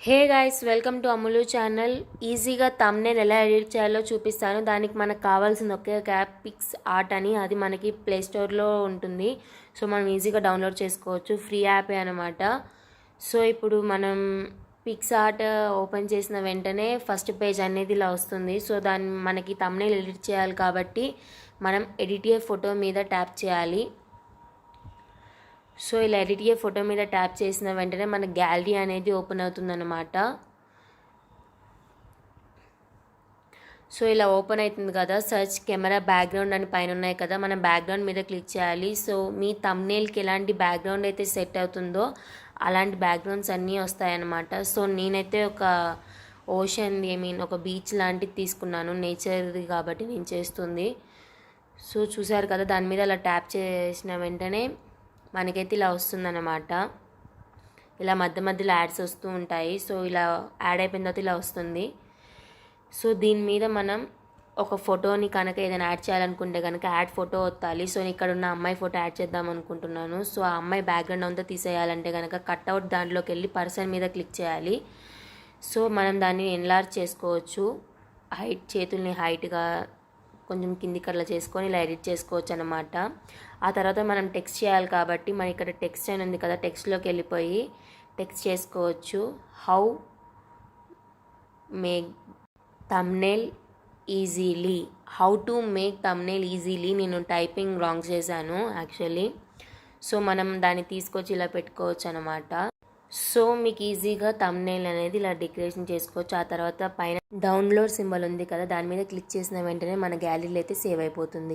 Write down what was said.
Hey guys, welcome to Ammulu channel. ఈజీగా thumbnail ఎలా edit చేయాలో చూపిస్తాను. దానికి మనకు కావాల్సింది ఒకే ఒక యాప్, పిక్స్ ఆర్ట్ అని. అది మనకి ప్లే స్టోర్లో ఉంటుంది. సో మనం ఈజీగా డౌన్లోడ్ చేసుకోవచ్చు. ఫ్రీ యాపే అనమాట. సో ఇప్పుడు మనం పిక్స్ ఆర్ట్ ఓపెన్ చేసిన వెంటనే ఫస్ట్ పేజ్ అనేది ఇలా వస్తుంది. సో దాన్ని మనకి థంబ్నెయిల్ ఎడిట్ చేయాలి కాబట్టి మనం ఎడిట్ ఏ ఫోటో మీద ట్యాప్ చేయాలి. సో ఇలా ఎడిట్ ఏ ఫోటో మీద ట్యాప్ చేసిన వెంటనే మన గ్యాలరీ అనేది ఓపెన్ అవుతుందన్నమాట. సో ఇలా ఓపెన్ అవుతుంది కదా, సర్చ్ కెమెరా బ్యాక్గ్రౌండ్ అని పైన ఉన్నాయి కదా, మనం బ్యాక్గ్రౌండ్ మీద క్లిక్ చేయాలి. సో మీ థంబ్నెయిల్కి ఎలాంటి బ్యాక్గ్రౌండ్ అయితే సెట్ అవుతుందో అలాంటి బ్యాక్గ్రౌండ్స్ అన్నీ వస్తాయన్నమాట. సో నేనైతే ఒక ఓషన్ ఒక బీచ్ లాంటిది తీసుకున్నాను, నేచర్ది కాబట్టి నేను చేస్తుంది. సో చూసారు కదా, దాని మీద అలా ట్యాప్ చేసిన వెంటనే మనకైతే ఇలా వస్తుందన్నమాట. ఇలా మధ్య మధ్యలో యాడ్స్ వస్తూ ఉంటాయి. సో ఇలా యాడ్ అయిపోయిన తర్వాత ఇలా వస్తుంది. సో దీని మీద మనం ఒక ఫోటోని కనుక ఏదైనా యాడ్ చేయాలనుకుంటే కనుక యాడ్ ఫోటో వత్తాలి. సో ఇక్కడ ఉన్న అమ్మాయి ఫోటో యాడ్ చేద్దాం అనుకుంటున్నాను. సో ఆ అమ్మాయి బ్యాక్గ్రౌండ్ అంతా తీసేయాలంటే కనుక కట్అవుట్ దాంట్లోకి వెళ్ళి పర్సన్ మీద క్లిక్ చేయాలి. సో మనం దాన్ని ఎన్లార్జ్ చేసుకోవచ్చు. చేతుల్ని హైట్గా కొంచెం కిందికి అట్లా చేసుకొని ఇలా ఎడిట్ చేసుకోవచ్చు అనమాట. ఆ తర్వాత మనం టెక్స్ట్ చేయాలి కాబట్టి మన ఇక్కడ టెక్స్ట్ అని ఉంది కదా, టెక్స్ట్లోకి వెళ్ళిపోయి టెక్స్ట్ చేసుకోవచ్చు. How make thumbnail easily, how to make thumbnail easily. నేను టైపింగ్ రాంగ్ చేశాను యాక్చువల్లీ. సో మనం దాన్ని తీసుకొచ్చి ఇలా పెట్టుకోవచ్చు అనమాట. సో మీకు ఈజీగా థంబ్నెయిల్ అనేది ఇలా డెకరేషన్ చేసుకోవచ్చు. ఆ తర్వాత పైన డౌన్లోడ్ సింబల్ ఉంది కదా, దాని మీద క్లిక్ చేసిన వెంటనే మన గ్యాలరీలో అయితే సేవ్ అయిపోతుంది.